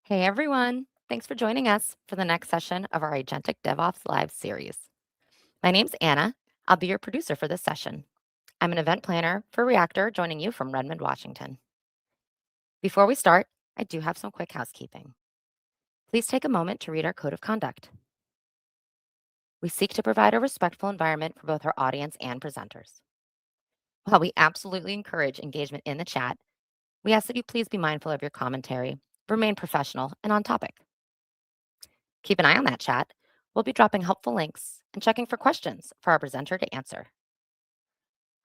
Hey everyone, thanks for joining us for the next session of our Agentic DevOps Live series. My name's Anna. I'll be your producer for this session. I'm an event planner for Reactor, joining you from Redmond, Washington. Before we start, I do have some quick housekeeping. Please take a moment to read our code of conduct. We seek to provide a respectful environment for both our audience and presenters. While we absolutely encourage engagement in the chat, we ask that you please be mindful of your commentary, remain professional and on topic. Keep an eye on that chat. We'll be dropping helpful links and checking for questions for our presenter to answer.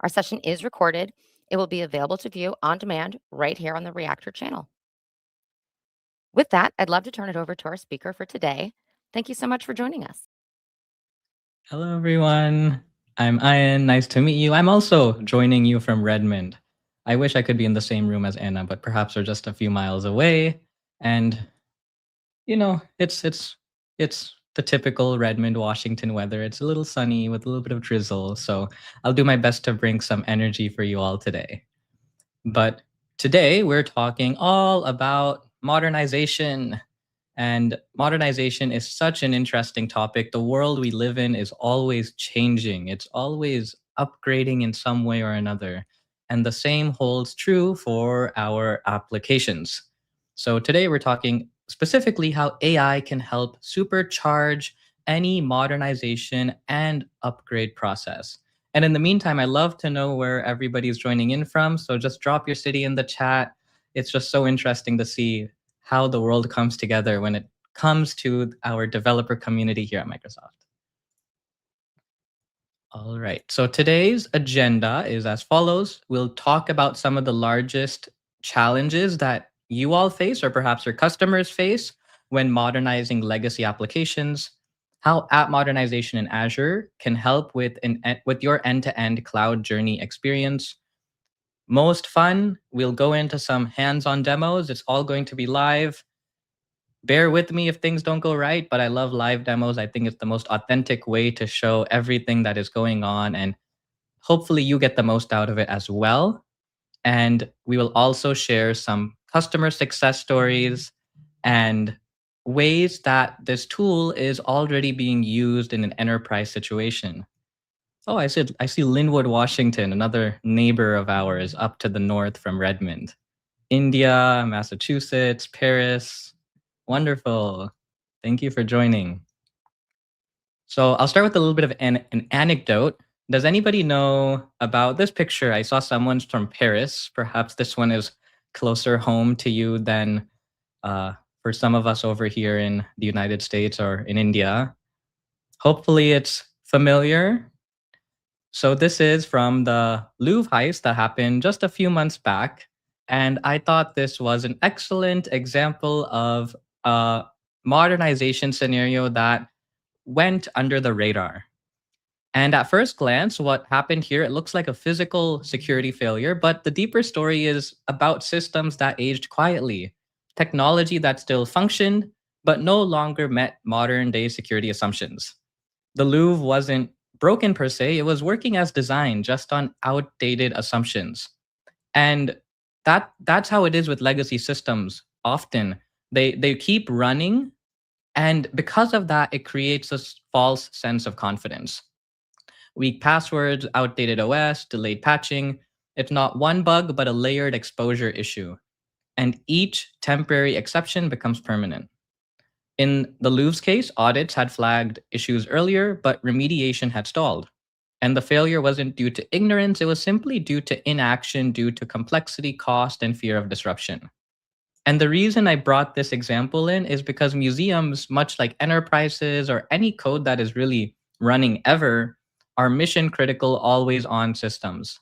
Our session is recorded. It will be available to view on demand right here on the Reactor channel. With that, I'd love to turn it over to our speaker for today. Thank you so much for joining us. Hello, everyone. I'm Ian. Nice to meet you. I'm also joining you from Redmond. I wish I could be in the same room as Anna, but perhaps we're just a few miles away. And it's the typical Redmond, Washington weather. It's a little sunny with a little bit of drizzle. So I'll do my best to bring some energy for you all today. But today we're talking all about modernization. And modernization is such an interesting topic. The world we live in is always changing, it's always upgrading in some way or another. And the same holds true for our applications. So today we're talking specifically how AI can help supercharge any modernization and upgrade process. And in the meantime, I love to know where everybody's joining in from. So just drop your city in the chat. It's just so interesting to see how the world comes together when it comes to our developer community here at Microsoft. All right, so today's agenda is as follows. We'll talk about some of the largest challenges that you all face or perhaps your customers face when modernizing legacy applications, how app modernization in Azure can help with your end-to-end cloud journey experience. Most fun, we'll go into some hands-on demos. It's all going to be live. Bear with me if things don't go right, but I love live demos. I think it's the most authentic way to show everything that is going on, and hopefully you get the most out of it as well. And we will also share some customer success stories and ways that this tool is already being used in an enterprise situation. Oh, I see Linwood, Washington, another neighbor of ours up to the north from Redmond. India, Massachusetts, Paris. Wonderful. Thank you for joining. So I'll start with a little bit of an anecdote. Does anybody know about this picture? I saw someone's from Paris. Perhaps this one is closer home to you than for some of us over here in the United States or in India. Hopefully it's familiar. So this is from the Louvre heist that happened just a few months back. And I thought this was an excellent example of a modernization scenario that went under the radar. And at first glance, what happened here, it looks like a physical security failure, but the deeper story is about systems that aged quietly, technology that still functioned, but no longer met modern day security assumptions. The Louvre wasn't broken per se, it was working as designed, just on outdated assumptions. And that's how it is with legacy systems. Often they keep running, and because of that, it creates a false sense of confidence. Weak passwords, outdated OS, delayed patching. It's not one bug, but a layered exposure issue. And each temporary exception becomes permanent. In the Louvre's case, audits had flagged issues earlier, but remediation had stalled. And the failure wasn't due to ignorance, it was simply due to inaction, due to complexity, cost, and fear of disruption. And the reason I brought this example in is because museums, much like enterprises or any code that is really running ever, are mission critical, always on systems.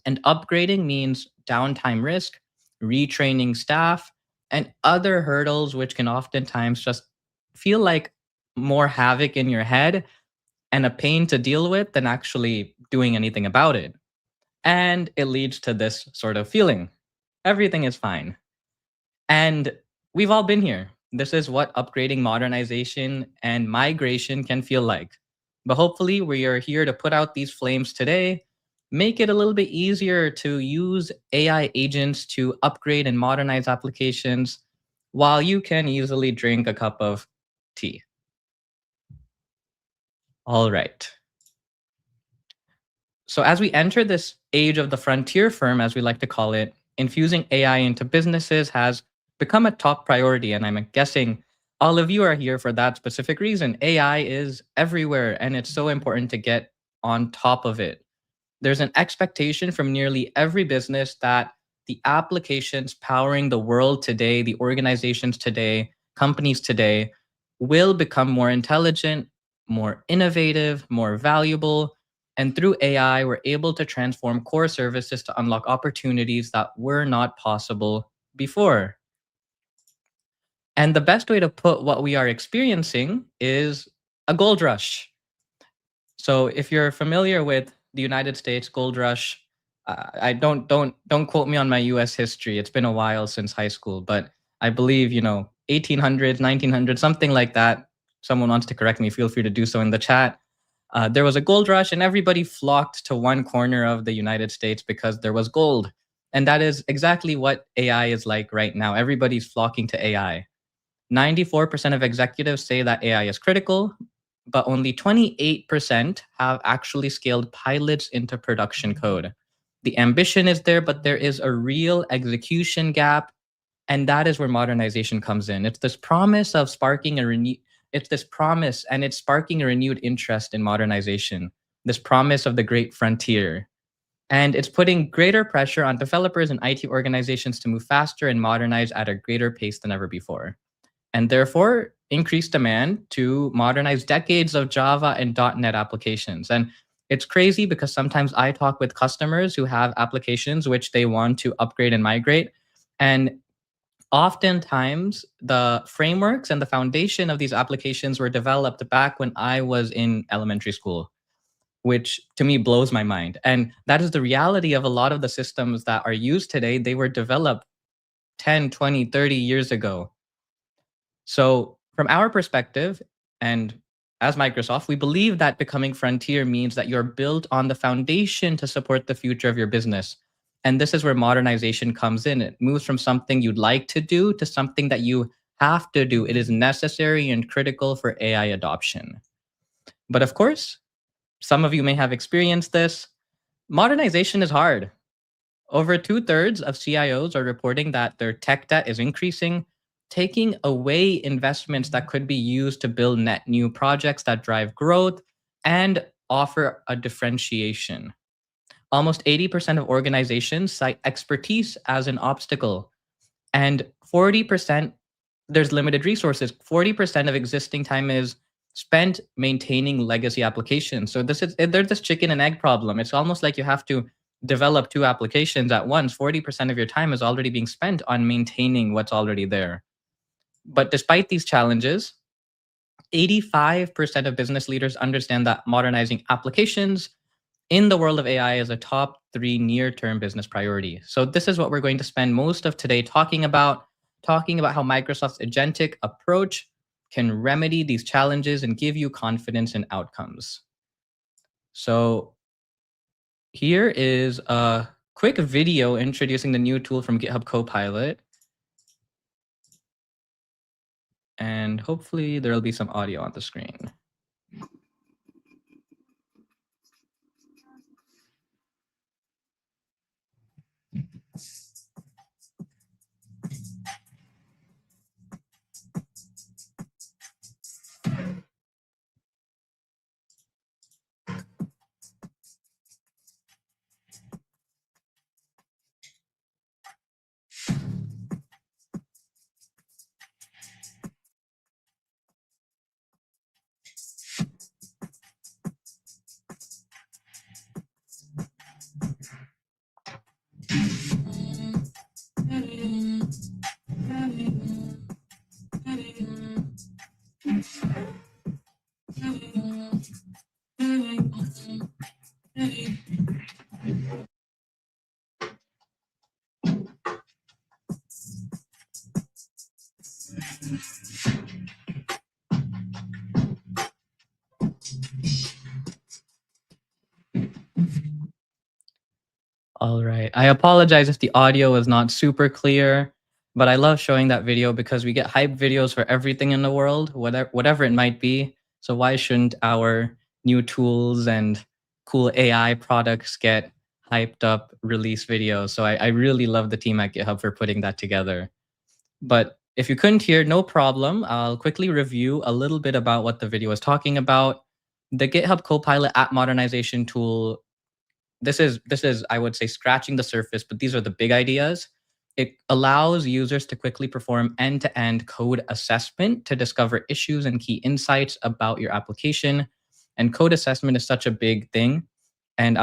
And upgrading means downtime risk, retraining staff, and other hurdles, which can oftentimes just feel like more havoc in your head and a pain to deal with than actually doing anything about it. And it leads to this sort of feeling everything is fine. And we've all been here. This is what upgrading, modernization, and migration can feel like. But hopefully, we are here to put out these flames today, make it a little bit easier to use AI agents to upgrade and modernize applications, while you can easily drink a cup of tea. All right. So, as we enter this age of the frontier firm, as we like to call it, infusing AI into businesses has become a top priority. And I'm guessing all of you are here for that specific reason. AI is everywhere, and it's so important to get on top of it. There's an expectation from nearly every business that the applications powering the world today, the organizations today, companies today, will become more intelligent, more innovative, more valuable. And through AI, we're able to transform core services to unlock opportunities that were not possible before. And the best way to put what we are experiencing is a gold rush. So if you're familiar with the United States gold rush, I don't quote me on my U.S. history. It's been a while since high school, but I believe 1800s, 1900s, something like that. Someone wants to correct me. Feel free to do so in the chat. There was a gold rush, and everybody flocked to one corner of the United States because there was gold. And that is exactly what AI is like right now. Everybody's flocking to AI. 94% of executives say that AI is critical, but only 28% have actually scaled pilots into production code. The ambition is there, but there is a real execution gap. And that is where modernization comes in. It's this promise of sparking a it's this promise, and it's sparking a renewed interest in modernization, this promise of the great frontier. And it's putting greater pressure on developers and IT organizations to move faster and modernize at a greater pace than ever before, and therefore increased demand to modernize decades of Java and .NET applications. And it's crazy because sometimes I talk with customers who have applications which they want to upgrade and migrate. And oftentimes the frameworks and the foundation of these applications were developed back when I was in elementary school, which to me blows my mind. And that is the reality of a lot of the systems that are used today. They were developed 10, 20, 30 years ago. So, from our perspective, and as Microsoft, we believe that becoming frontier means that you're built on the foundation to support the future of your business. And this is where modernization comes in. It moves from something you'd like to do to something that you have to do. It is necessary and critical for AI adoption. But of course, some of you may have experienced this. Modernization is hard. Over two-thirds of CIOs are reporting that their tech debt is increasing, taking away investments that could be used to build net new projects that drive growth and offer a differentiation. Almost 80% of organizations cite expertise as an obstacle, and 40%, there's limited resources. 40% of existing time is spent maintaining legacy applications. So there's this chicken and egg problem. It's almost like you have to develop two applications at once. 40% of your time is already being spent on maintaining what's already there. But despite these challenges, 85% of business leaders understand that modernizing applications in the world of AI is a top 3 near-term business priority. So this is what we're going to spend most of today talking about how Microsoft's agentic approach can remedy these challenges and give you confidence in outcomes. So here is a quick video introducing the new tool from GitHub Copilot. And hopefully there'll be some audio on the screen. All right. I apologize if the audio is not super clear, But I love showing that video because we get hype videos for everything in the world, whatever it might be. So why shouldn't our new tools and cool AI products get hyped up release videos? So I really love the team at GitHub for putting that together. But if you couldn't hear, no problem. I'll quickly review a little bit about what the video is talking about. The GitHub Copilot app modernization tool, this is I would say scratching the surface, but these are the big ideas. It allows users to quickly perform end-to-end code assessment to discover issues and key insights about your application. And code assessment is such a big thing. And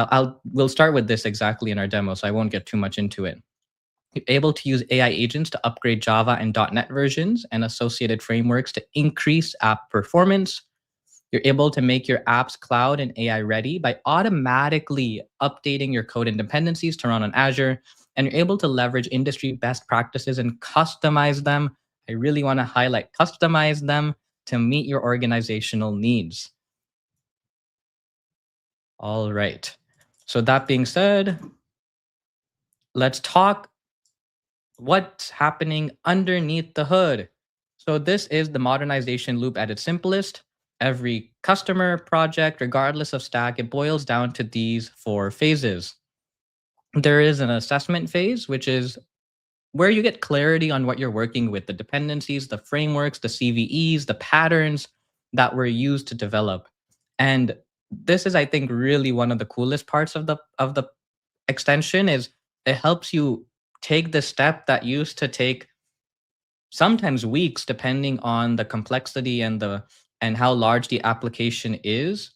we'll start with this exactly in our demo, so I won't get too much into it. You're able to use AI agents to upgrade Java and .NET versions and associated frameworks to increase app performance. You're able to make your apps cloud and AI ready by automatically updating your code and dependencies to run on Azure. And you're able to leverage industry best practices and customize them. I really want to highlight customize them to meet your organizational needs. All right. So, that being said, let's talk what's happening underneath the hood. So this is the modernization loop at its simplest. Every customer project, regardless of stack, it boils down to these four phases. There is an assessment phase, which is where you get clarity on what you're working with, the dependencies, the frameworks, the CVEs, the patterns that were used to develop. And this is, I think, really one of the coolest parts of the extension is it helps you take the step that used to take sometimes weeks depending on the complexity and how large the application is,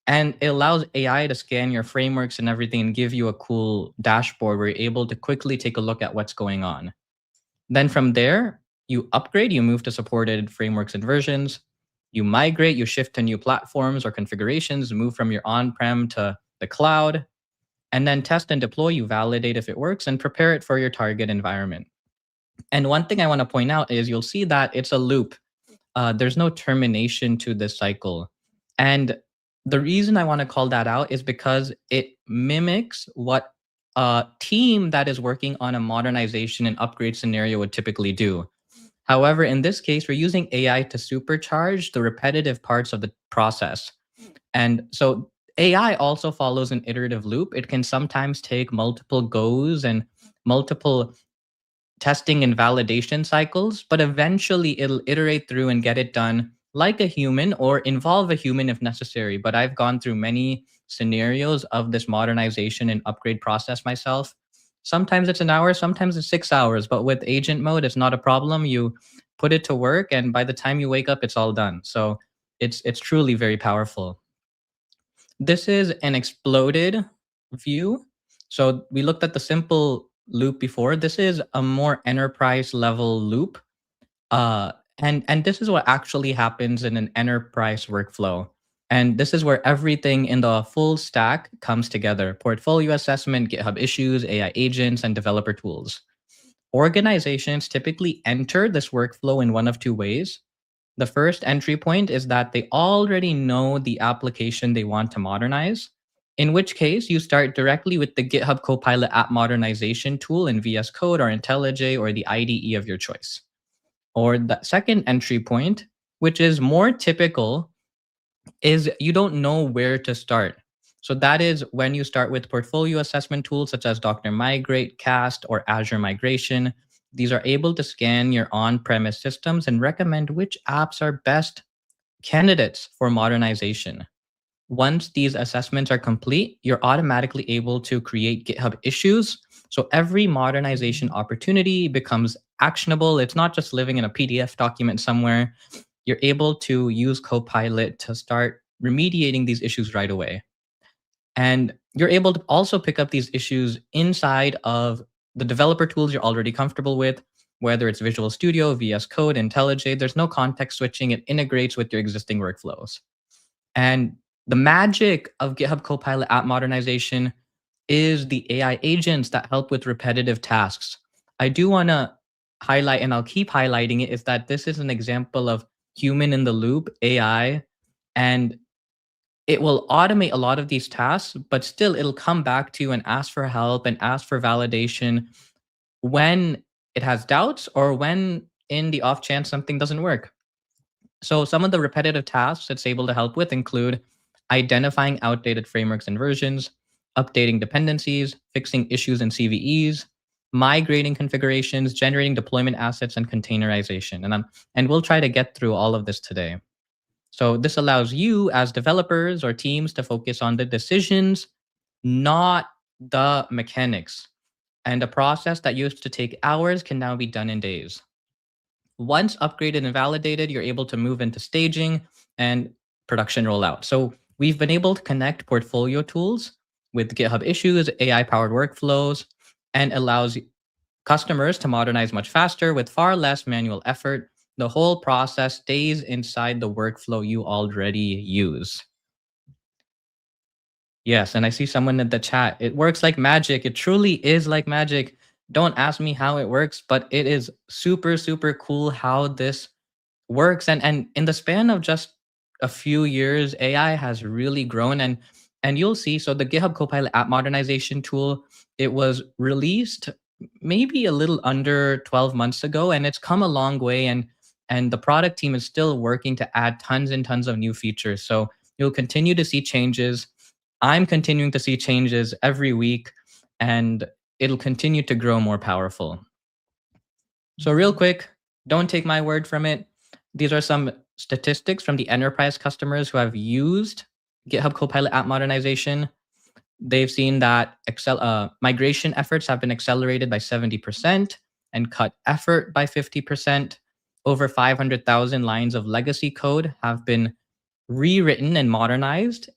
and it allows AI to scan your frameworks and everything and give you a cool dashboard where you're able to quickly take a look at what's going on. Then from there, you upgrade, you move to supported frameworks and versions, you migrate, you shift to new platforms or configurations, move from your on-prem to the cloud, and then test and deploy, you validate if it works and prepare it for your target environment. And one thing I want to point out is you'll see that it's a loop. There's no termination to this cycle. And the reason I want to call that out is because it mimics what a team that is working on a modernization and upgrade scenario would typically do. However, in this case, we're using AI to supercharge the repetitive parts of the process. And so AI also follows an iterative loop. It can sometimes take multiple goes and multiple testing and validation cycles, but eventually it'll iterate through and get it done like a human or involve a human if necessary. But I've gone through many scenarios of this modernization and upgrade process myself. Sometimes it's an hour, sometimes it's 6 hours, but with agent mode, it's not a problem. You put it to work, and by the time you wake up, it's all done. So it's truly very powerful. This is an exploded view. So we looked at the simple loop before. This is a more enterprise level loop. And this is what actually happens in an enterprise workflow. And this is where everything in the full stack comes together: portfolio assessment, GitHub issues, AI agents, and developer tools. Organizations typically enter this workflow in one of two ways. The first entry point is that they already know the application they want to modernize, in which case you start directly with the GitHub Copilot app modernization tool in VS Code or IntelliJ or the IDE of your choice. Or the second entry point, which is more typical, is you don't know where to start. So that is when you start with portfolio assessment tools such as Dr. Migrate, Cast, or Azure Migration. These are able to scan your on-premise systems and recommend which apps are best candidates for modernization. Once these assessments are complete, you're automatically able to create GitHub issues. So every modernization opportunity becomes actionable. It's not just living in a PDF document somewhere. You're able to use Copilot to start remediating these issues right away. And you're able to also pick up these issues inside of the developer tools you're already comfortable with, whether it's Visual Studio, VS Code, IntelliJ. There's no context switching. It integrates with your existing workflows. And the magic of GitHub Copilot app modernization is the AI agents that help with repetitive tasks. I do want to highlight, and I'll keep highlighting it, is that this is an example of human in the loop AI, and it will automate a lot of these tasks, but still it'll come back to you and ask for help and ask for validation when it has doubts or when in the off chance something doesn't work. So some of the repetitive tasks it's able to help with include identifying outdated frameworks and versions, updating dependencies, fixing issues in CVEs, migrating configurations, generating deployment assets, and containerization. And we'll try to get through all of this today. So this allows you as developers or teams to focus on the decisions, not the mechanics. And a process that used to take hours can now be done in days. Once upgraded and validated, you're able to move into staging and production rollout. So we've been able to connect portfolio tools with GitHub issues, AI powered workflows, and allows customers to modernize much faster with far less manual effort. The whole process stays inside the workflow you already use. Yes, and I see someone in the chat. It works like magic. It truly is like magic. Don't ask me how it works, but it is super, super cool how this works. And in the span of just a few years, AI has really grown. And you'll see, so the GitHub Copilot app modernization tool, it was released maybe a little under 12 months ago, and it's come a long way. And the product team is still working to add tons and tons of new features. So you'll continue to see changes. I'm continuing to see changes every week, and it'll continue to grow more powerful. So, real quick, don't take my word from it. These are some statistics from the enterprise customers who have used GitHub Copilot app modernization. They've seen that migration efforts have been accelerated by 70% and cut effort by 50%. Over 500,000 lines of legacy code have been rewritten and modernized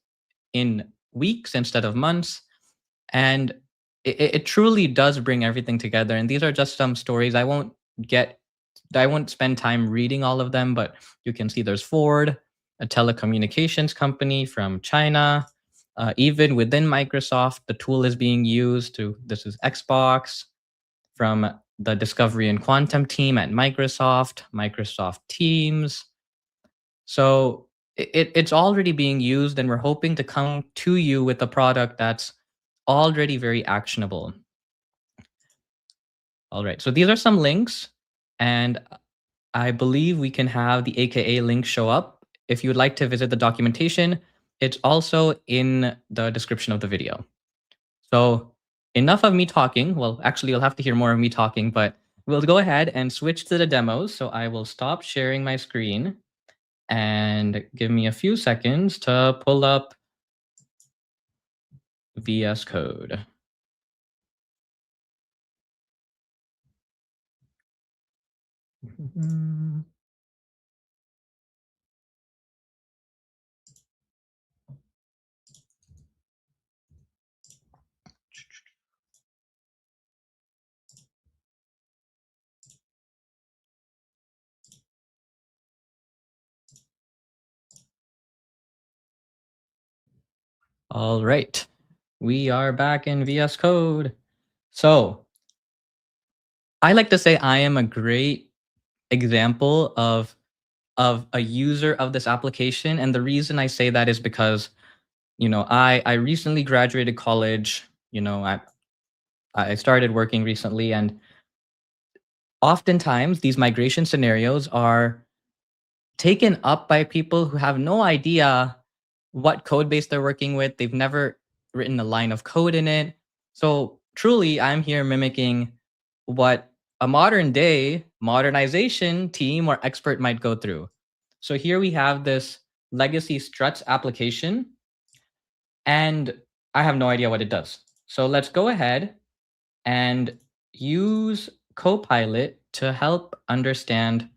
in weeks instead of months. And it truly does bring everything together. And these are just some stories. I won't spend time reading all of them, but you can see there's Ford, a telecommunications company from China. Even within Microsoft, the tool is being used to, this is Xbox from the Discovery and Quantum team at Microsoft, Microsoft Teams. So it's already being used, and we're hoping to come to you with a product that's already very actionable. All right, so these are some links, and I believe we can have the AKA link show up. If you would like to visit the documentation, it's also in the description of the video. So enough of me talking. Well, actually, you'll have to hear more of me talking, but we'll go ahead and switch to the demos. So I will stop sharing my screen and give me a few seconds to pull up VS Code. All right, we are back in VS Code. So I like to say I am a great example of a user of this application, and the reason I say that is because I recently graduated college. I started working recently, and oftentimes these migration scenarios are taken up by people who have no idea what code base they're working with. They've never written a line of code in it. So truly, I'm here mimicking what a modern day modernization team or expert might go through. So here we have this legacy struts application, and I have no idea what it does. So let's go ahead and use Copilot to help understand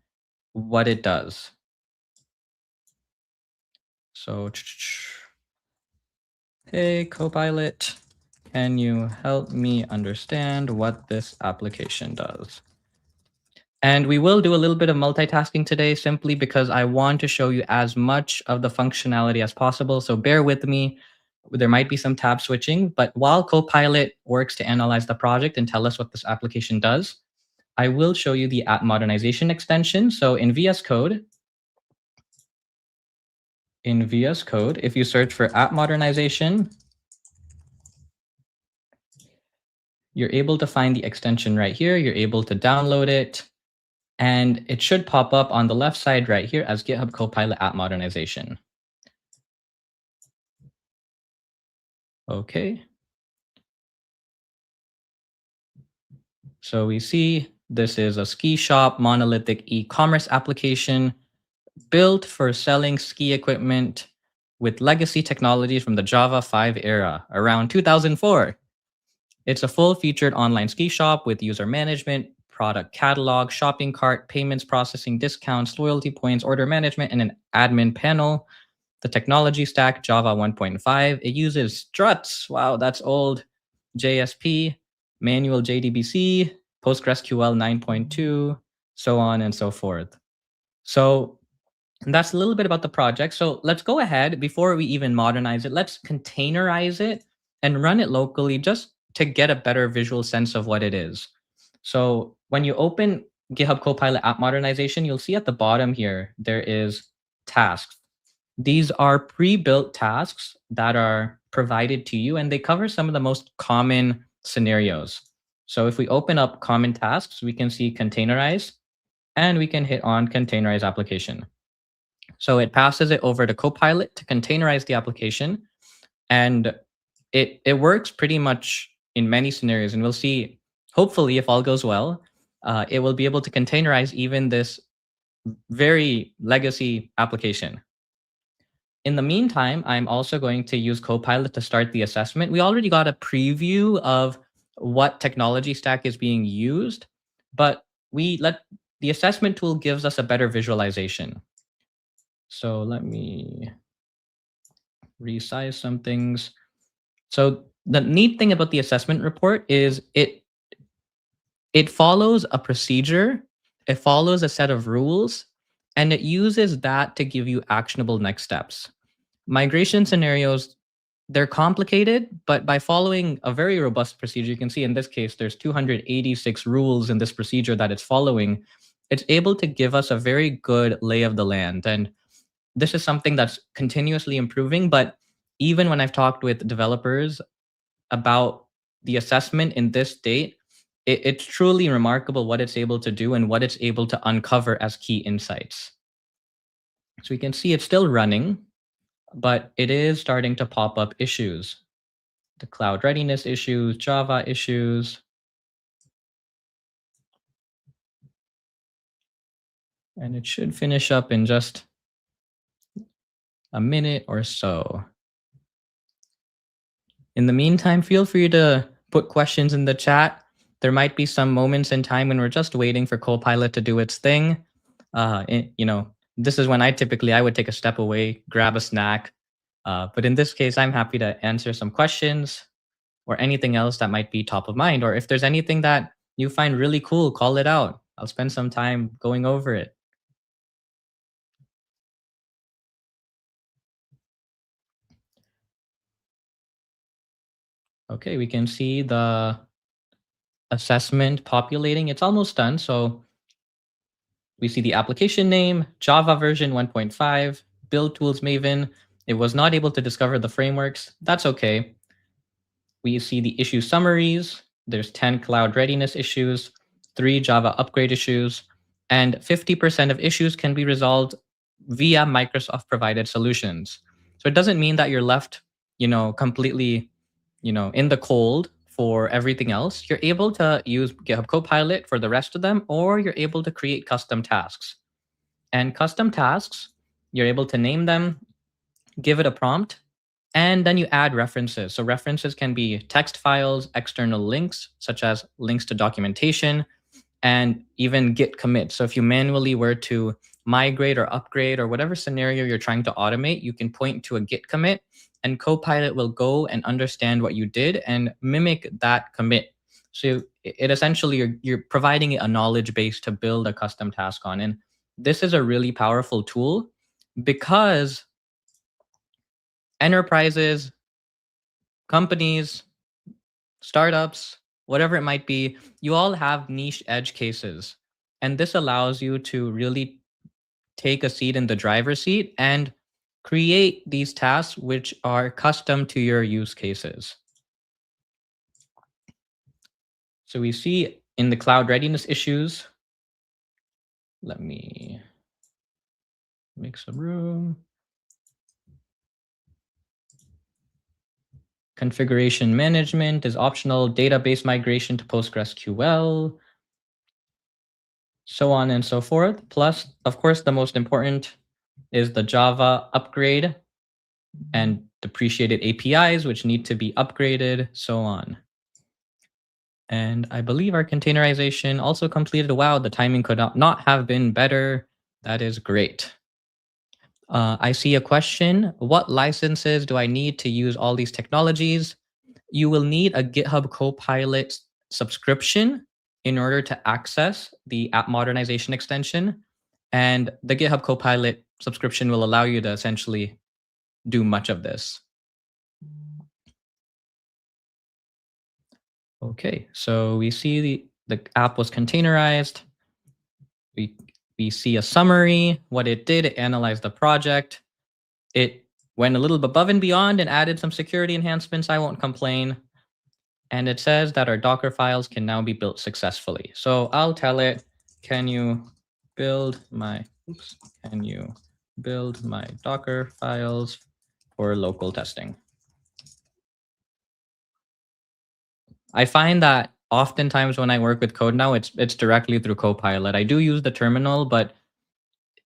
what it does. So, hey, Copilot, can you help me understand what this application does? And we will do a little bit of multitasking today simply because I want to show you as much of the functionality as possible. So bear with me. There might be some tab switching, but while Copilot works to analyze the project and tell us what this application does, I will show you the app modernization extension. So in VS Code, if you search for app modernization, You're able to find the extension right here. You're able to download it, and it should pop up on the left side right here as GitHub Copilot App Modernization. Okay. So we see this is a ski shop monolithic e-commerce application built for selling ski equipment with legacy technologies from the Java 5 era around 2004. It's a full-featured online ski shop with user management, product catalog, shopping cart, payments processing, discounts, loyalty points, order management, and an admin panel. The technology stack, Java 1.5. It uses Struts. Wow, that's old. JSP, manual JDBC, PostgreSQL 9.2, so on and so forth. So that's a little bit about the project. So let's go ahead before we even modernize it. Let's containerize it and run it locally just to get a better visual sense of what it is. So when you open GitHub Copilot App Modernization, you'll see at the bottom here, there is tasks. These are pre-built tasks that are provided to you, and they cover some of the most common scenarios. So if we open up common tasks, we can see containerize, and we can hit on containerize application. So it passes it over to Copilot to containerize the application, and it works pretty much in many scenarios. And we'll see, hopefully, if all goes well, it will be able to containerize even this very legacy application. In the meantime, I'm also going to use Copilot to start the assessment. We already got a preview of what technology stack is being used, but the assessment tool gives us a better visualization. So let me resize some things. So the neat thing about the assessment report is it follows a procedure, it follows a set of rules, and it uses that to give you actionable next steps. Migration scenarios, they're complicated, but by following a very robust procedure, you can see in this case, there's 286 rules in this procedure that it's following. It's able to give us a very good lay of the land. And this is something that's continuously improving. But even when I've talked with developers about the assessment in this state, it's truly remarkable what it's able to do and what it's able to uncover as key insights. So we can see it's still running, but it is starting to pop up issues. The cloud readiness issues, Java issues. And it should finish up in just a minute or so. In the meantime, feel free to put questions in the chat. There might be some moments in time when we're just waiting for Copilot to do its thing. This is when I would take a step away, grab a snack. But in this case, I'm happy to answer some questions or anything else that might be top of mind. Or if there's anything that you find really cool, call it out. I'll spend some time going over it. Okay, we can see the assessment populating. It's almost done. So we see the application name, Java version 1.5, build tools Maven. It was not able to discover the frameworks. That's okay. We see the issue summaries. There's 10 cloud readiness issues, 3 Java upgrade issues, and 50% of issues can be resolved via Microsoft provided solutions. So it doesn't mean that you're left, completely, in the cold for everything else. You're able to use GitHub Copilot for the rest of them, or you're able to create custom tasks. And custom tasks, you're able to name them, give it a prompt, and then you add references. So references can be text files, external links, such as links to documentation, and even Git commit. So if you manually were to migrate or upgrade or whatever scenario you're trying to automate, you can point to a Git commit, and Copilot will go and understand what you did and mimic that commit. So it essentially, you're providing it a knowledge base to build a custom task on. And this is a really powerful tool because enterprises, companies, startups, whatever it might be, you all have niche edge cases. And this allows you to really take a seat in the driver's seat and create these tasks which are custom to your use cases. So we see in the cloud readiness issues, let me make some room. Configuration management is optional, database migration to PostgreSQL, so on and so forth. Plus, of course, the most important is the Java upgrade and depreciated APIs, which need to be upgraded, so on. And I believe our containerization also completed. Wow, the timing could not have been better. That is great. I see a question. What licenses do I need to use all these technologies? You will need a GitHub Copilot subscription in order to access the app modernization extension. And the GitHub Copilot subscription will allow you to essentially do much of this. Okay, so we see the app was containerized. We see a summary, what it did, it analyzed the project. It went a little above and beyond and added some security enhancements. I won't complain. And it says that our Docker files can now be built successfully. So I'll tell it, can you build my Docker files for local testing? I find that oftentimes when I work with code now, it's directly through Copilot. I do use the terminal, but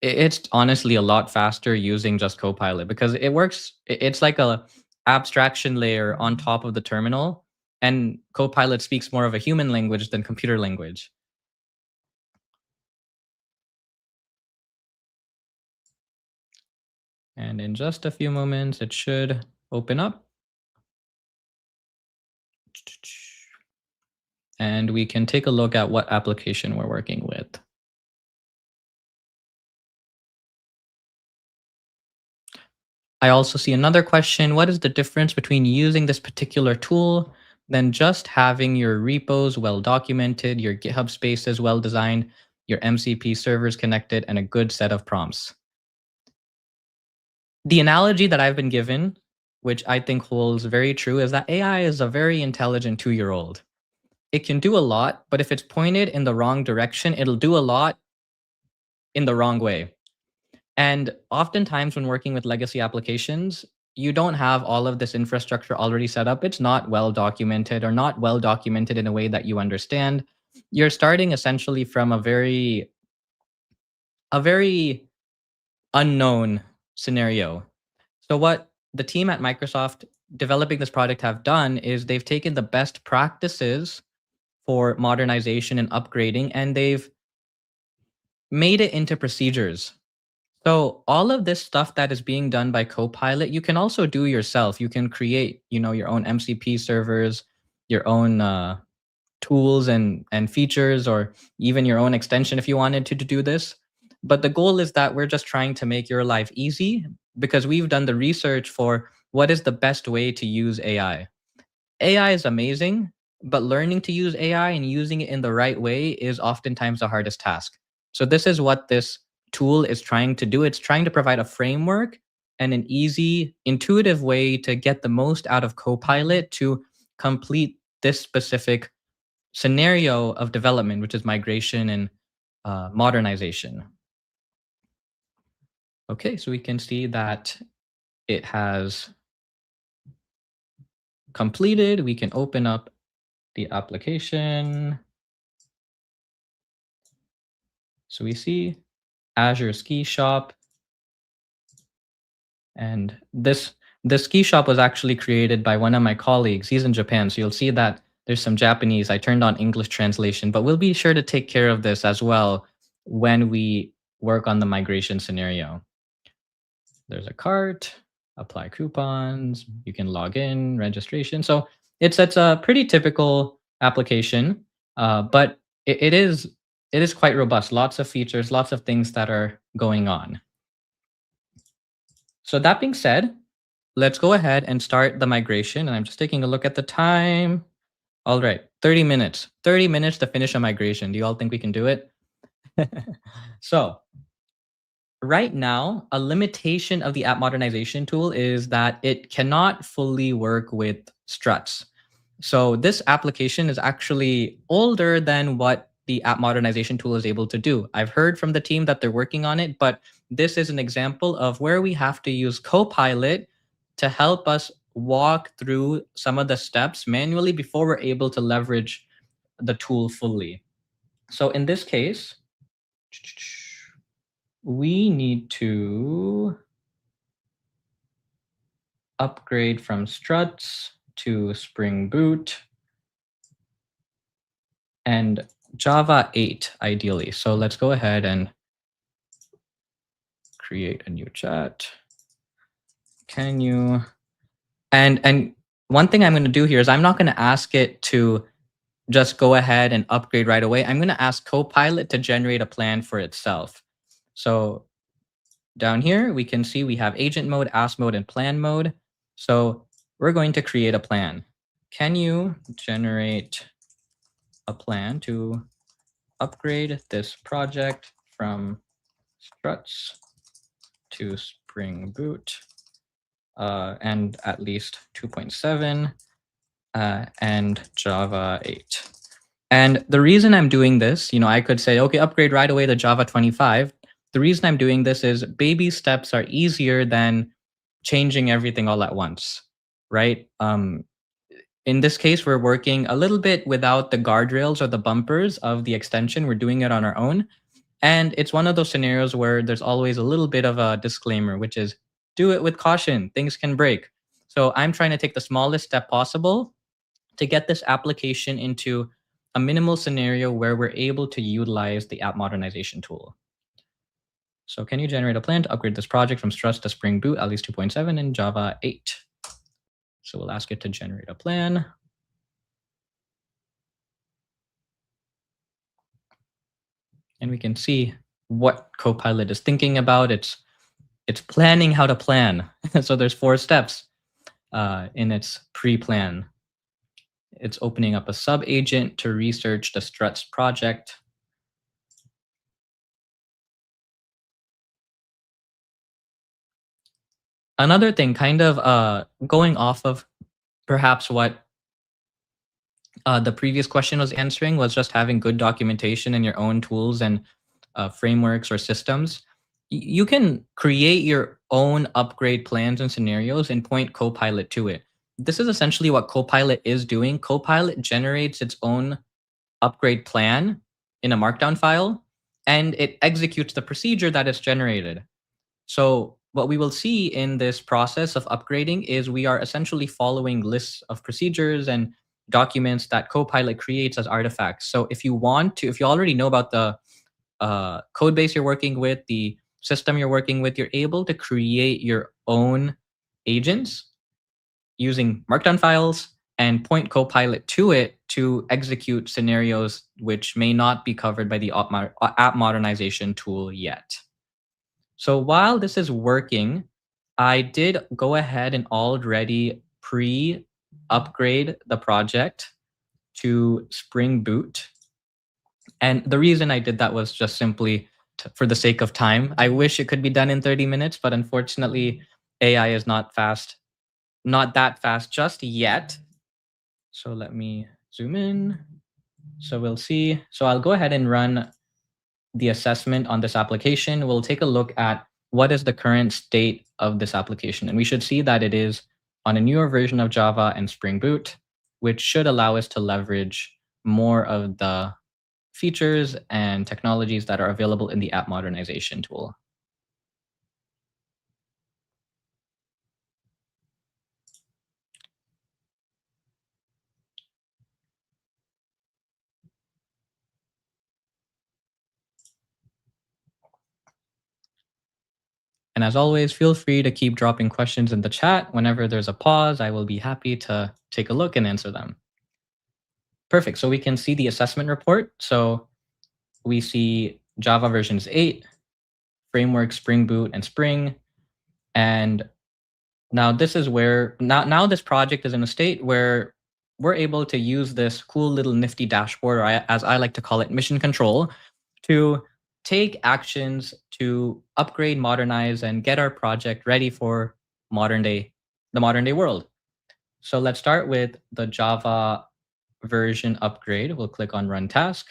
it's honestly a lot faster using just Copilot because it works. It's like a abstraction layer on top of the terminal, and Copilot speaks more of a human language than computer language. And in just a few moments, it should open up. And we can take a look at what application we're working with. I also see another question. What is the difference between using this particular tool than just having your repos well documented, your GitHub spaces well designed, your MCP servers connected, and a good set of prompts? The analogy that I've been given, which I think holds very true, is that AI is a very intelligent 2-year-old. It can do a lot, but if it's pointed in the wrong direction, it'll do a lot in the wrong way. And oftentimes, when working with legacy applications, you don't have all of this infrastructure already set up. It's not well documented or not well documented in a way that you understand. You're starting essentially from a very unknown scenario. So what the team at Microsoft developing this product have done is they've taken the best practices for modernization and upgrading, and they've made it into procedures. So all of this stuff that is being done by Copilot, you can also do yourself. You can create, your own MCP servers, your own tools and features, or even your own extension if you wanted to do this. But the goal is that we're just trying to make your life easy because we've done the research for what is the best way to use AI. AI is amazing, but learning to use AI and using it in the right way is oftentimes the hardest task. So this is what this tool is trying to do. It's trying to provide a framework and an easy, intuitive way to get the most out of Copilot to complete this specific scenario of development, which is migration and modernization. Okay, so we can see that it has completed. We can open up the application. So we see Azure Ski Shop. And the ski shop was actually created by one of my colleagues. He's in Japan, so you'll see that there's some Japanese. I turned on English translation, but we'll be sure to take care of this as well when we work on the migration scenario. There's a cart, apply coupons, you can log in, registration. So it's a pretty typical application, but it is quite robust. Lots of features, lots of things that are going on. So that being said, let's go ahead and start the migration. And I'm just taking a look at the time. All right, 30 minutes. 30 minutes to finish a migration. Do you all think we can do it? So right now, a limitation of the app modernization tool is that it cannot fully work with struts. So this application is actually older than what the app modernization tool is able to do. I've heard from the team that they're working on it, but this is an example of where we have to use Copilot to help us walk through some of the steps manually before we're able to leverage the tool fully. So in this case, we need to upgrade from Struts to Spring Boot and Java 8 ideally. So let's go ahead and create a new chat. Can you and one thing I'm going to do here is I'm not going to ask it to just go ahead and upgrade right away. I'm going to ask Copilot to generate a plan for itself. So down here, we can see we have agent mode, ask mode, and plan mode. So we're going to create a plan. Can you generate a plan to upgrade this project from Struts to Spring Boot and at least 2.7 and Java 8. And the reason I'm doing this, I could say, okay, upgrade right away to Java 25. The reason I'm doing this is baby steps are easier than changing everything all at once, right? In this case, we're working a little bit without the guardrails or the bumpers of the extension. We're doing it on our own. And it's one of those scenarios where there's always a little bit of a disclaimer, which is do it with caution. Things can break. So I'm trying to take the smallest step possible to get this application into a minimal scenario where we're able to utilize the app modernization tool. So can you generate a plan to upgrade this project from Struts to Spring Boot, at least 2.7 in Java 8? So we'll ask it to generate a plan. And we can see what Copilot is thinking about. It's planning how to plan. So there's 4 steps in its pre-plan. It's opening up a sub-agent to research the Struts project. Another thing, kind of going off of perhaps what the previous question was answering, was just having good documentation in your own tools and frameworks or systems. You can create your own upgrade plans and scenarios and point Copilot to it. This is essentially what Copilot is doing. Copilot generates its own upgrade plan in a markdown file, and it executes the procedure that it's generated. So what we will see in this process of upgrading is we are essentially following lists of procedures and documents that Copilot creates as artifacts. So if you already know about the code base you're working with, the system you're working with, you're able to create your own agents using markdown files and point Copilot to it to execute scenarios which may not be covered by the app modernization tool yet. So while this is working, I did go ahead and already pre-upgrade the project to Spring Boot. And the reason I did that was just simply for the sake of time. I wish it could be done in 30 minutes, but unfortunately, AI is not that fast just yet. So let me zoom in. So we'll see. So I'll go ahead and run the assessment on this application. We'll take a look at what is the current state of this application. And we should see that it is on a newer version of Java and Spring Boot, which should allow us to leverage more of the features and technologies that are available in the app modernization tool. And as always, feel free to keep dropping questions in the chat. Whenever there's a pause, I will be happy to take a look and answer them. Perfect. So we can see the assessment report. So we see Java versions 8, framework, Spring Boot, and Spring. And now this is where, now this project is in a state where we're able to use this cool little nifty dashboard, or as I like to call it, mission control, to take actions to upgrade, modernize, and get our project ready for the modern day world. So let's start with the Java version upgrade. We'll click on Run Task,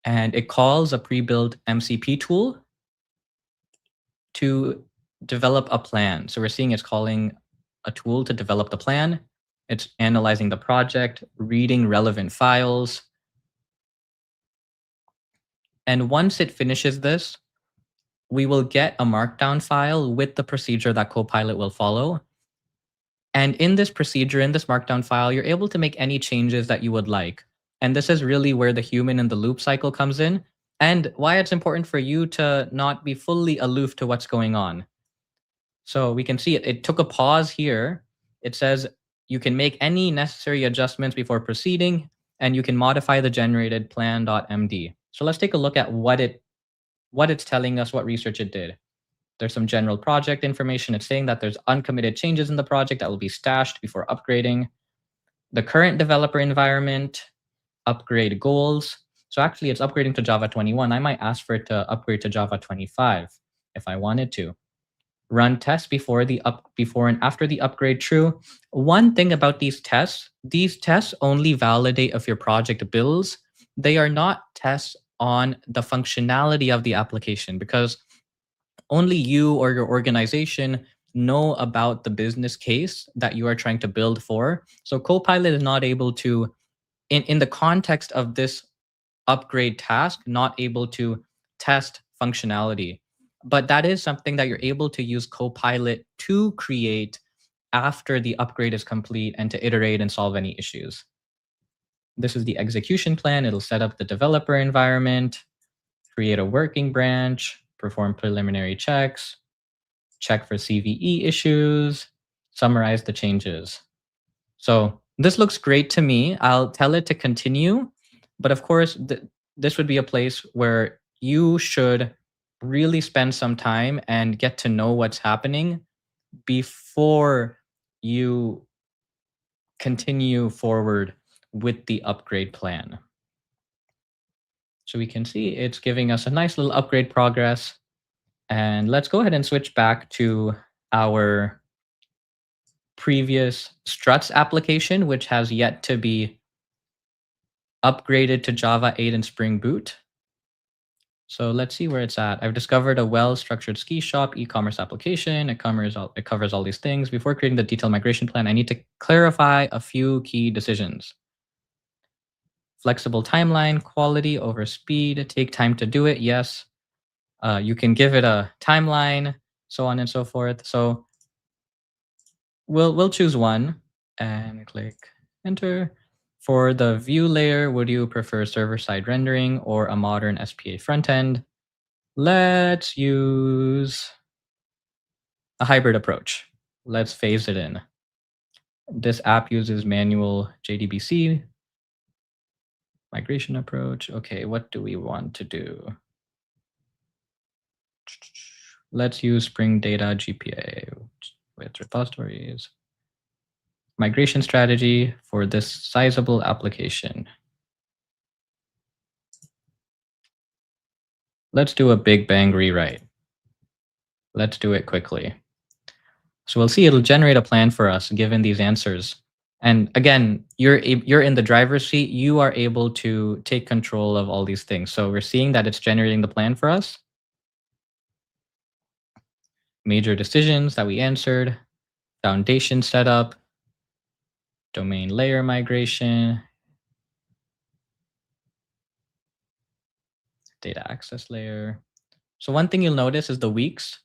and it calls a pre-built MCP tool to develop a plan. So we're seeing it's calling a tool to develop the plan. It's analyzing the project, reading relevant files. And once it finishes this, we will get a markdown file with the procedure that Copilot will follow. And in this procedure, in this markdown file, you're able to make any changes that you would like. And this is really where the human in the loop cycle comes in, and why it's important for you to not be fully aloof to what's going on. So we can see it took a pause here. It says you can make any necessary adjustments before proceeding, and you can modify the generated plan.md. So let's take a look at what it's telling us, what research it did. There's some general project information. It's saying that there's uncommitted changes in the project that will be stashed before upgrading. The current developer environment, upgrade goals. So actually it's upgrading to Java 21. I might ask for it to upgrade to Java 25 if I wanted to. Run tests before and after the upgrade, true. One thing about these tests only validate if your project builds. They are not tests on the functionality of the application, because only you or your organization know about the business case that you are trying to build for. So Copilot is not able to, in the context of this upgrade task, not able to test functionality. But that is something that you're able to use Copilot to create after the upgrade is complete and to iterate and solve any issues. This is the execution plan. It'll set up the developer environment, create a working branch, perform preliminary checks, check for CVE issues, summarize the changes. So this looks great to me. I'll tell it to continue. But of course, this would be a place where you should really spend some time and get to know what's happening before you continue forward with the upgrade plan. So we can see it's giving us a nice little upgrade progress. And let's go ahead and switch back to our previous Struts application, which has yet to be upgraded to Java 8 and Spring Boot. So let's see where it's at. I've discovered a well-structured ski shop e-commerce application. It covers all these things. Before creating the detailed migration plan, I need to clarify a few key decisions. Flexible timeline, quality over speed, take time to do it. Yes. You can give it a timeline, so on and so forth. So we'll choose one and click enter. For the view layer, would you prefer server-side rendering or a modern SPA frontend? Let's use a hybrid approach. Let's phase it in. This app uses manual JDBC migration approach. Okay, what do we want to do? Let's use Spring Data GPA with repositories. Migration strategy for this sizable application. Let's do a big bang rewrite. Let's do it quickly. So we'll see it'll generate a plan for us given these answers. And again, you're in the driver's seat. You are able to take control of all these things. So we're seeing that it's generating the plan for us. Major decisions that we answered, foundation setup, domain layer migration, data access layer. So one thing you'll notice is the weeks.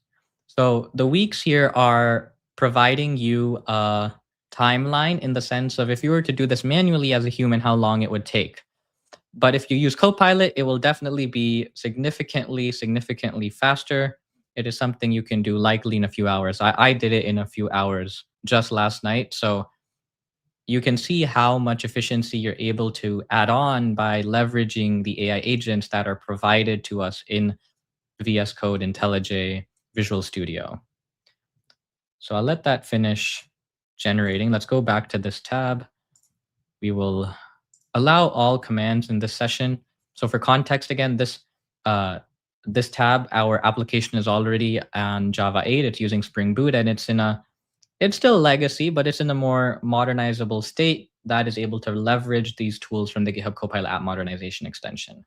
So the weeks here are providing you a timeline in the sense of if you were to do this manually as a human, how long it would take. But if you use Copilot, it will definitely be significantly faster. It is something you can do likely in a few hours. I did it in a few hours just last night. So you can see how much efficiency you're able to add on by leveraging the AI agents that are provided to us in VS Code, IntelliJ, Visual Studio. So I'll let that finish generating. Let's go back to this tab. We will allow all commands in this session. So for context, again, this tab, our application is already on Java 8. It's using Spring Boot, and it's in a It's still legacy, but it's in a more modernizable state that is able to leverage these tools from the GitHub Copilot app modernization extension.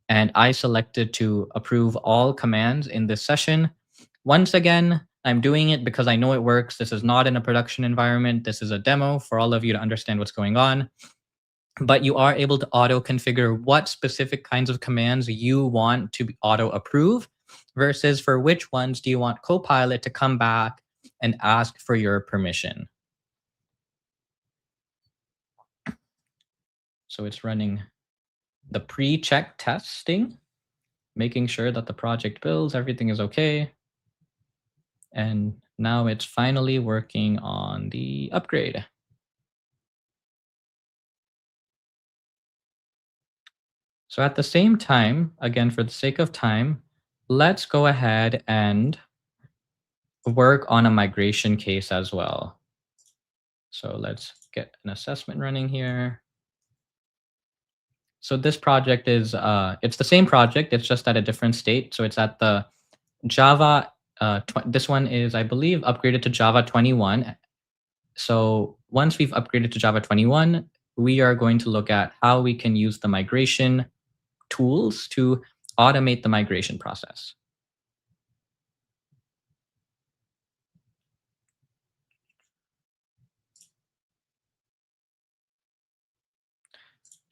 And I selected to approve all commands in this session. Once again, I'm doing it because I know it works. This is not in a production environment. This is a demo for all of you to understand what's going on. But you are able to auto configure what specific kinds of commands you want to auto approve versus for which ones do you want Copilot to come back and ask for your permission. So it's running the pre-check testing, making sure that the project builds, everything is okay. And now it's finally working on the upgrade. So at the same time, again, for the sake of time, let's go ahead and work on a migration case as well. So let's get an assessment running here. So this project is, it's the same project, it's just at a different state. So it's at the Java, this one is, I believe, upgraded to Java 21. So once we've upgraded to Java 21, we are going to look at how we can use the migration tools to automate the migration process.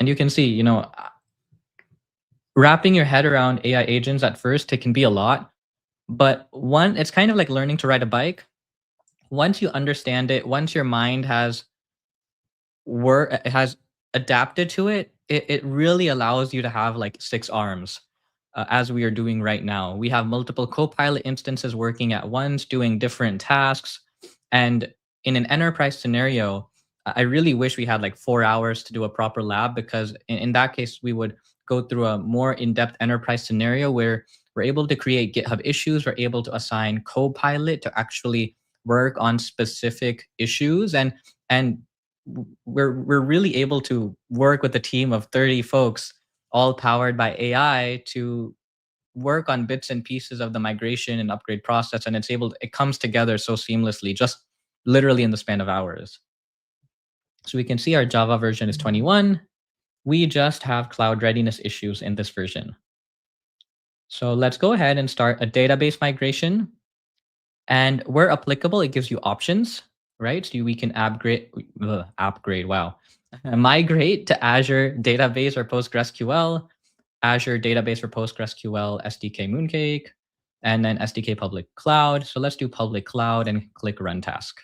And you can see, wrapping your head around AI agents at first, it can be a lot. But it's kind of like learning to ride a bike. Once you understand it, once your mind has adapted to it, it really allows you to have like 6 arms, as we are doing right now. We have multiple Copilot instances working at once, doing different tasks. And in an enterprise scenario, I really wish we had like 4 hours to do a proper lab, because in that case, we would go through a more in-depth enterprise scenario where we're able to create GitHub issues. We're able to assign Copilot to actually work on specific issues, and we're really able to work with a team of 30 folks, all powered by AI, to work on bits and pieces of the migration and upgrade process. And it comes together so seamlessly, just literally in the span of hours. So we can see our Java version is 21. We just have cloud readiness issues in this version. So let's go ahead and start a database migration. And where applicable, it gives you options, right? So we can migrate to Azure database or PostgreSQL, Azure database for PostgreSQL, SDK Mooncake, and then SDK public cloud. So let's do public cloud and click run task.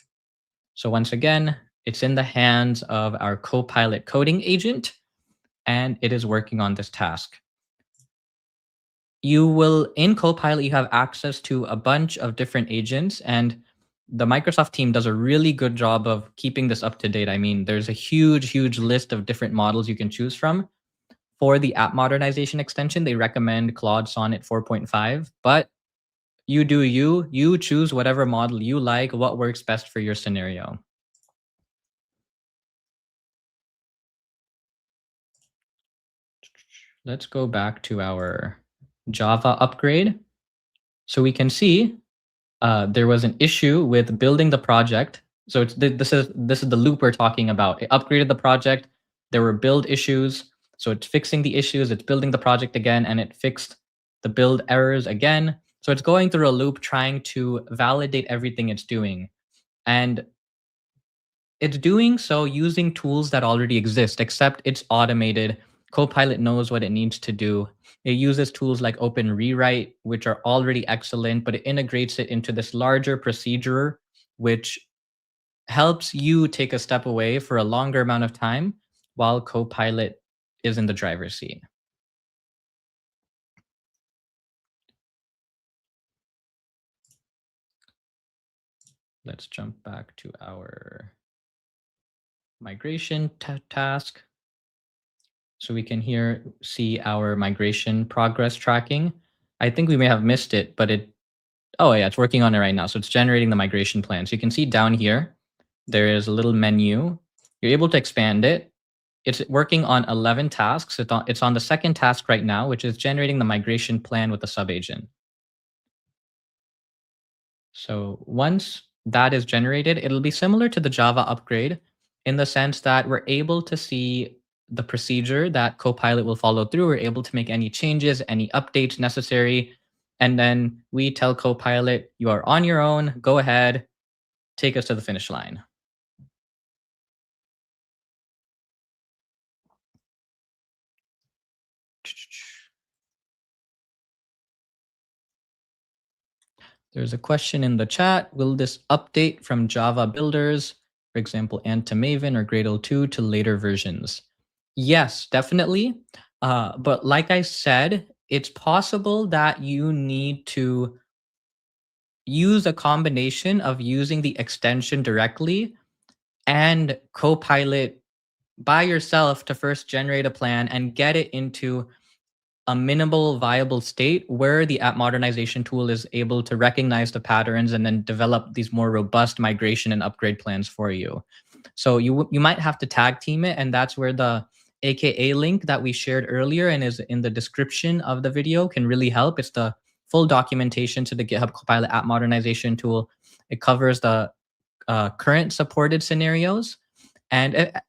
So once again, it's in the hands of our Copilot coding agent, and it is working on this task. In Copilot, you have access to a bunch of different agents, and the Microsoft team does a really good job of keeping this up to date. I mean, there's a huge list of different models you can choose from. For the app modernization extension, they recommend Claude Sonnet 4.5, but you do you choose whatever model you like, what works best for your scenario. Let's go back to our Java upgrade. So we can see there was an issue with building the project. So this is the loop we're talking about. It upgraded the project. There were build issues. So it's fixing the issues. It's building the project again, and it fixed the build errors again. So it's going through a loop trying to validate everything it's doing. And it's doing so using tools that already exist, except it's automated. Copilot knows what it needs to do. It uses tools like OpenRewrite, which are already excellent, but it integrates it into this larger procedure, which helps you take a step away for a longer amount of time while Copilot is in the driver's seat. Let's jump back to our migration task. So we can here see our migration progress tracking. I think we may have missed it, but oh yeah, it's working on it right now. So it's generating the migration plan. So you can see down here, there is a little menu. You're able to expand it. It's working on 11 tasks. It's on the second task right now, which is generating the migration plan with the subagent. So once that is generated, it'll be similar to the Java upgrade in the sense that we're able to see the procedure that Copilot will follow through. We're able to make any changes, any updates necessary. And then we tell Copilot, you are on your own. Go ahead, take us to the finish line. There's a question in the chat. Will this update from Java builders, for example, and to Maven or Gradle 2 to later versions? Yes, definitely. But like I said, it's possible that you need to use a combination of using the extension directly and Copilot by yourself to first generate a plan and get it into a minimal viable state where the app modernization tool is able to recognize the patterns and then develop these more robust migration and upgrade plans for you. So you might have to tag team it, and that's where the AKA link that we shared earlier and is in the description of the video can really help. It's the full documentation to the GitHub Copilot app modernization tool. It covers the current supported scenarios, and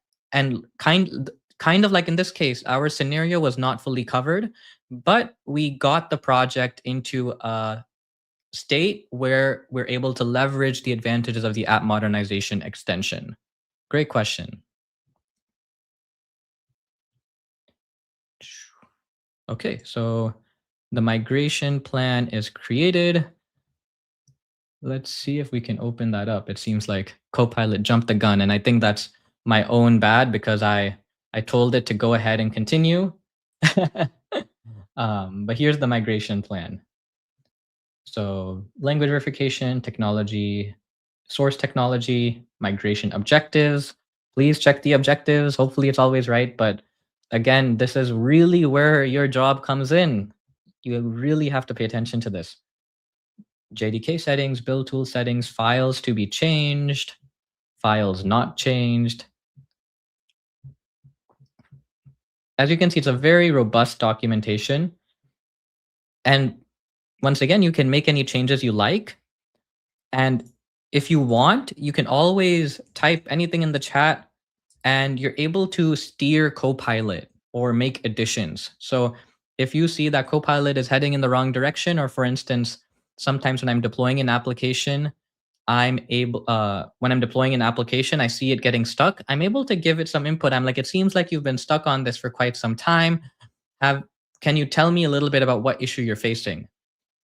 kind of like in this case, our scenario was not fully covered, but we got the project into a state where we're able to leverage the advantages of the app modernization extension. Great question. Okay, so the migration plan is created. Let's see if we can open that up. It seems like Copilot jumped the gun, and I think that's my own bad because I told it to go ahead and continue. But here's the migration plan. So language verification, technology, source technology, migration objectives. Please check the objectives. Hopefully it's always right. But again, this is really where your job comes in. You really have to pay attention to this. JDK settings, build tool settings, files to be changed, files not changed. As you can see, it's a very robust documentation. And once again, you can make any changes you like. And if you want, you can always type anything in the chat and you're able to steer Copilot or make additions. So if you see that Copilot is heading in the wrong direction, or for instance, sometimes when I'm deploying an application, when I'm deploying an application, I see it getting stuck. I'm able to give it some input. I'm like, it seems like you've been stuck on this for quite some time. Can you tell me a little bit about what issue you're facing?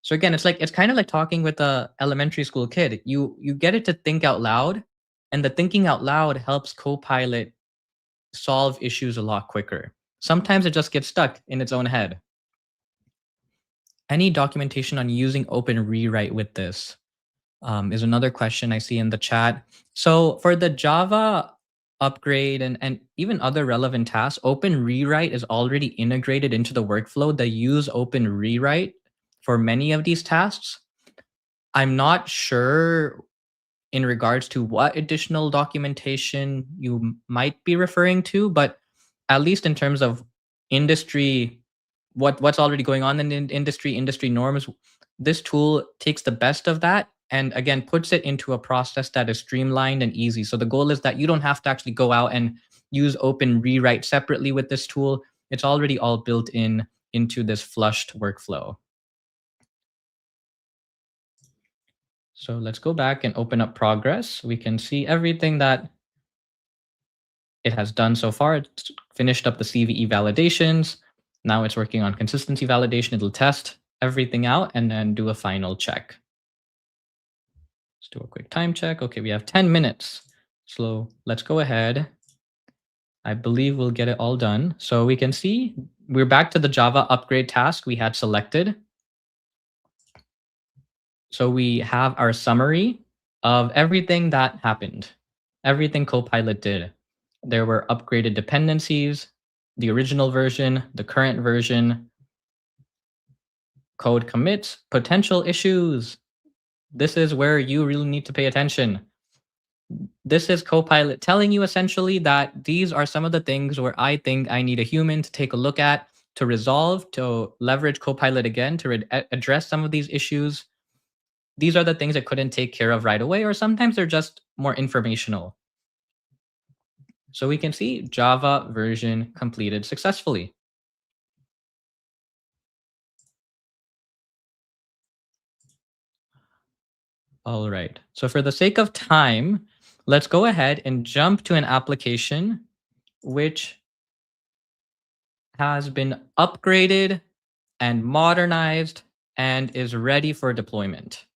So again, it's kind of like talking with a elementary school kid. You get it to think out loud, and the thinking out loud helps Copilot solve issues a lot quicker. Sometimes it just gets stuck in its own head. Any documentation on using OpenRewrite with this is another question I see in the chat. So for the Java upgrade and even other relevant tasks, OpenRewrite is already integrated into the workflow. They use OpenRewrite for many of these tasks. I'm not sure in regards to what additional documentation you might be referring to, but at least in terms of industry, what's already going on in industry norms, this tool takes the best of that and again puts it into a process that is streamlined and easy. So the goal is that you don't have to actually go out and use OpenRewrite separately with this tool. It's already all built in into this flushed workflow. So let's go back and open up progress. We can see everything that it has done so far. It's finished up the CVE validations. Now it's working on consistency validation. It'll test everything out and then do a final check. Let's do a quick time check. Okay, we have 10 minutes. So let's go ahead. I believe we'll get it all done. So we can see we're back to the Java upgrade task we had selected. So we have our summary of everything that happened, everything Copilot did. There were upgraded dependencies, the original version, the current version, code commits, potential issues. This is where you really need to pay attention. This is Copilot telling you essentially that these are some of the things where I think I need a human to take a look at, to resolve, to leverage Copilot again, to address some of these issues. these are the things it couldn't take care of right away, or sometimes they're just more informational. So we can see Java version completed successfully. All right. So for the sake of time, let's go ahead and jump to an application which has been upgraded and modernized and is ready for deployment.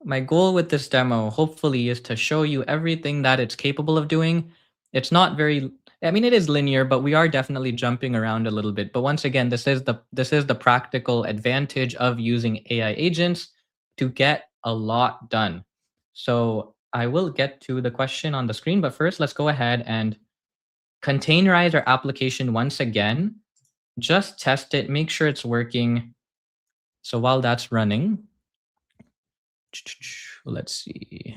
My goal with this demo, hopefully, is to show you everything that it's capable of doing. It's not very, I mean, it is linear, but we are definitely jumping around a little bit. But once again, this is the practical advantage of using AI agents to get a lot done. So I will get to the question on the screen, but first let's go ahead and containerize our application once again. Just test it, make sure it's working. So while that's running, let's see.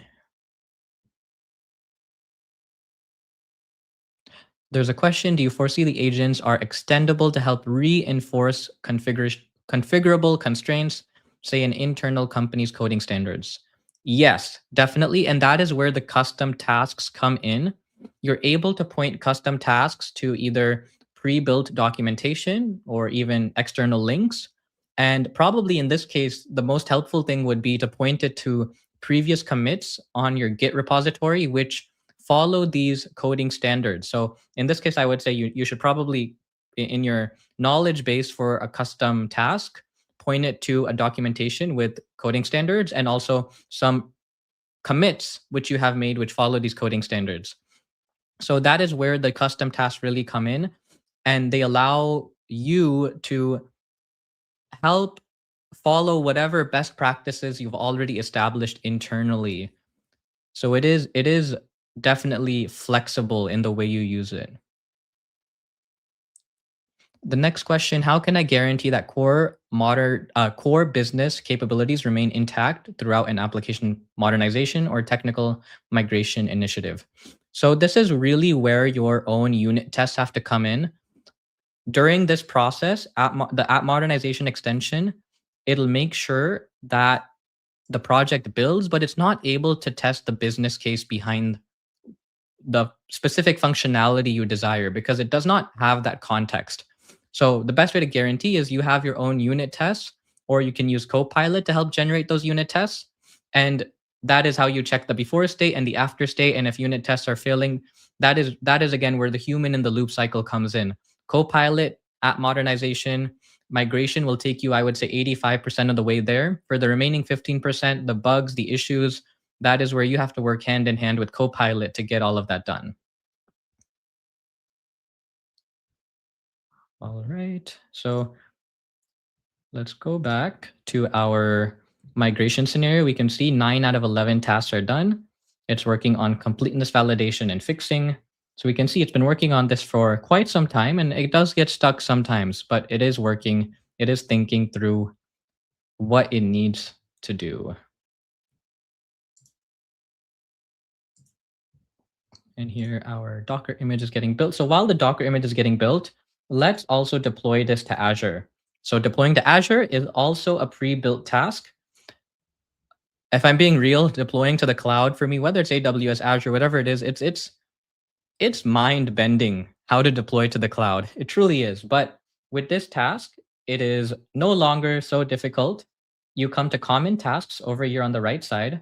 There's a question, do you foresee the agents are extendable to help reinforce configurable constraints, say in internal companies' coding standards? Yes, definitely. And that is where the custom tasks come in. You're able to point custom tasks to either pre-built documentation or even external links. And probably in this case, the most helpful thing would be to point it to previous commits on your Git repository, which follow these coding standards. So in this case, I would say you should probably, in your knowledge base for a custom task, point it to a documentation with coding standards and also some commits which you have made which follow these coding standards. So that is where the custom tasks really come in, and they allow you to help follow whatever best practices you've already established internally. So it is definitely flexible in the way you use it. The next question, how can I guarantee that core business capabilities remain intact throughout an application modernization or technical migration initiative? So this is really where your own unit tests have to come in. During this process, the app modernization extension, it'll make sure that the project builds, but it's not able to test the business case behind the specific functionality you desire because it does not have that context. So the best way to guarantee is you have your own unit tests, or you can use Copilot to help generate those unit tests. And that is how you check the before state and the after state. And if unit tests are failing, that is again where the human in the loop cycle comes in. Copilot at modernization migration will take you, I would say, 85% of the way there. For the remaining 15%, the bugs, the issues, that is where you have to work hand in hand with Copilot to get all of that done. All right. So let's go back to our migration scenario. We can see 9 out of 11 tasks are done. It's working on completeness validation and fixing. So we can see it's been working on this for quite some time, and it does get stuck sometimes, but it is working. It is thinking through what it needs to do. And here our Docker image is getting built. So while the Docker image is getting built, let's also deploy this to Azure. So deploying to Azure is also a pre-built task. If I'm being real, deploying to the cloud for me, whether it's AWS, Azure, whatever it is, it's mind bending how to deploy to the cloud. It truly is. But with this task, it is no longer so difficult. You come to common tasks over here on the right side.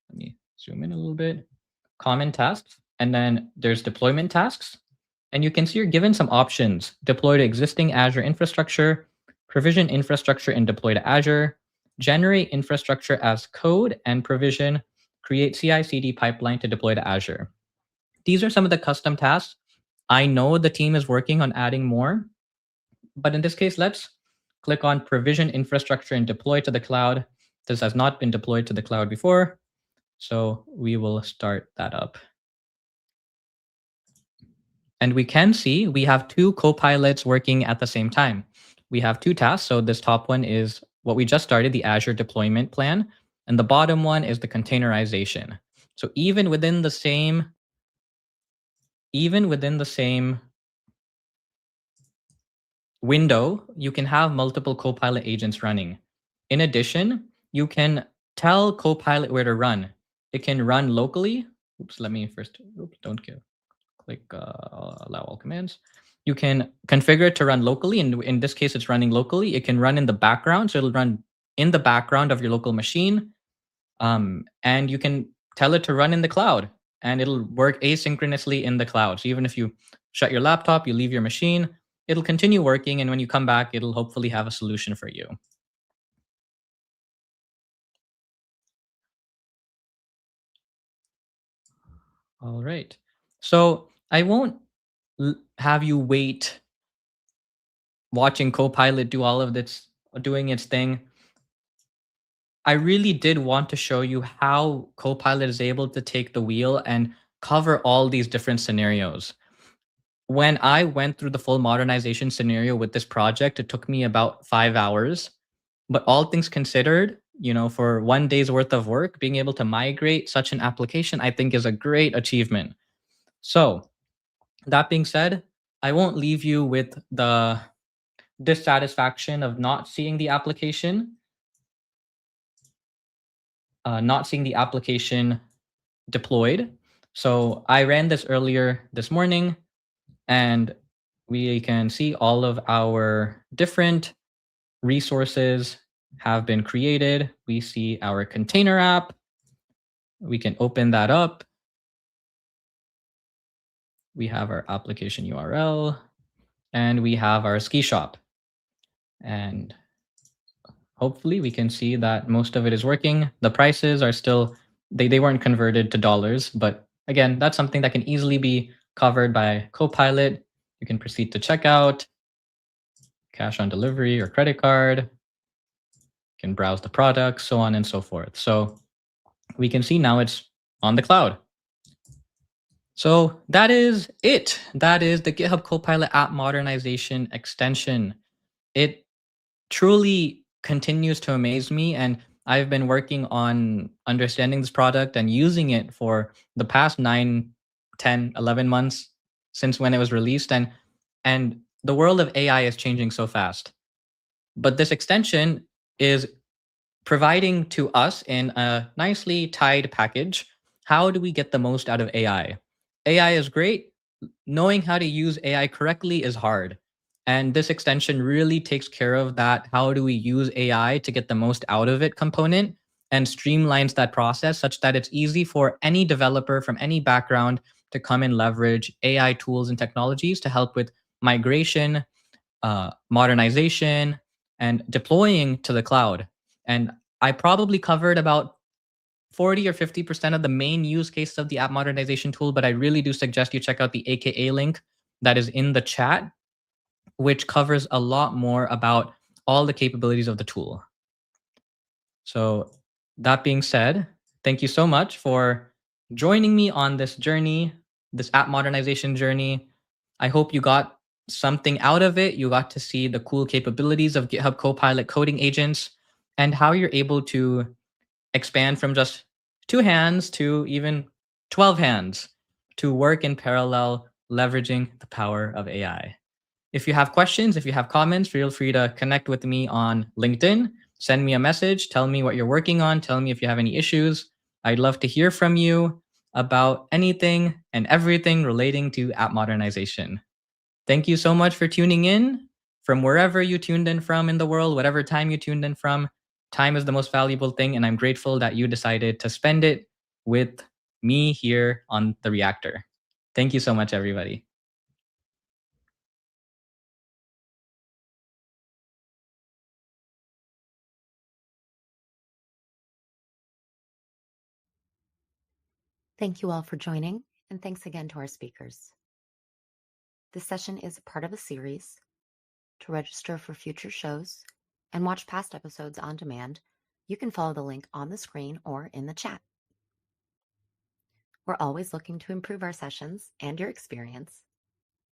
Let me zoom in a little bit. Common tasks, and then there's deployment tasks. And you can see you're given some options: deploy to existing Azure infrastructure, provision infrastructure and deploy to Azure, generate infrastructure as code and provision, create CI/CD pipeline to deploy to Azure. These are some of the custom tasks. I know the team is working on adding more, but in this case, let's click on provision infrastructure and deploy to the cloud. This has not been deployed to the cloud before, so we will start that up. And we can see we have two copilots working at the same time. We have two tasks. So this top one is what we just started, the Azure deployment plan. And the bottom one is the containerization. So even within the same window, you can have multiple Copilot agents running. In addition, you can tell Copilot where to run. It can run locally. Oops, let me first, oops, don't give, click allow all commands. You can configure it to run locally. And in this case, it's running locally. It can run in the background. So it'll run in the background of your local machine. And you can tell it to run in the cloud and it'll work asynchronously in the cloud. So even if you shut your laptop, you leave your machine, it'll continue working. And when you come back, it'll hopefully have a solution for you. All right. So I won't have you wait watching Copilot do all of this, doing its thing. I really did want to show you how Copilot is able to take the wheel and cover all these different scenarios. When I went through the full modernization scenario with this project, it took me about 5 hours. But all things considered, for one day's worth of work, being able to migrate such an application, I think is a great achievement. So, that being said, I won't leave you with the dissatisfaction of not seeing the application deployed. So I ran this earlier this morning, and we can see all of our different resources have been created. We see our container app. We can open that up. We have our application URL, and we have our ski shop. And hopefully we can see that most of it is working. The prices are still, they weren't converted to dollars, but again, that's something that can easily be covered by Copilot. You can proceed to checkout, cash on delivery or credit card. You can browse the products, so on and so forth. So we can see now it's on the cloud. So that is it. That is the GitHub Copilot app modernization extension. It truly continues to amaze me, and I've been working on understanding this product and using it for the past 9, 10, 11 months since when it was released, and the world of AI is changing so fast. But this extension is providing to us in a nicely tied package, how do we get the most out of AI? AI is great. Knowing how to use AI correctly is hard. And this extension really takes care of that. How do we use AI to get the most out of it component and streamlines that process such that it's easy for any developer from any background to come and leverage AI tools and technologies to help with migration, modernization, and deploying to the cloud. And I probably covered about 40 or 50% of the main use cases of the app modernization tool, but I really do suggest you check out the AKA link that is in the chat, which covers a lot more about all the capabilities of the tool. So, that being said, thank you so much for joining me on this journey, this app modernization journey. I hope you got something out of it. You got to see the cool capabilities of GitHub Copilot coding agents and how you're able to expand from just 2 hands to even 12 hands to work in parallel, leveraging the power of AI. If you have questions, if you have comments, feel free to connect with me on LinkedIn. Send me a message. Tell me what you're working on. Tell me if you have any issues. I'd love to hear from you about anything and everything relating to app modernization. Thank you so much for tuning in from wherever you tuned in from in the world, whatever time you tuned in from. Time is the most valuable thing, and I'm grateful that you decided to spend it with me here on the Reactor. Thank you so much, everybody. Thank you all for joining, and thanks again to our speakers. This session is part of a series. To register for future shows and watch past episodes on demand, you can follow the link on the screen or in the chat. We're always looking to improve our sessions and your experience.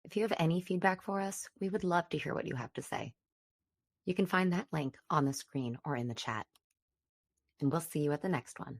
If you have any feedback for us, we would love to hear what you have to say. You can find that link on the screen or in the chat. And we'll see you at the next one.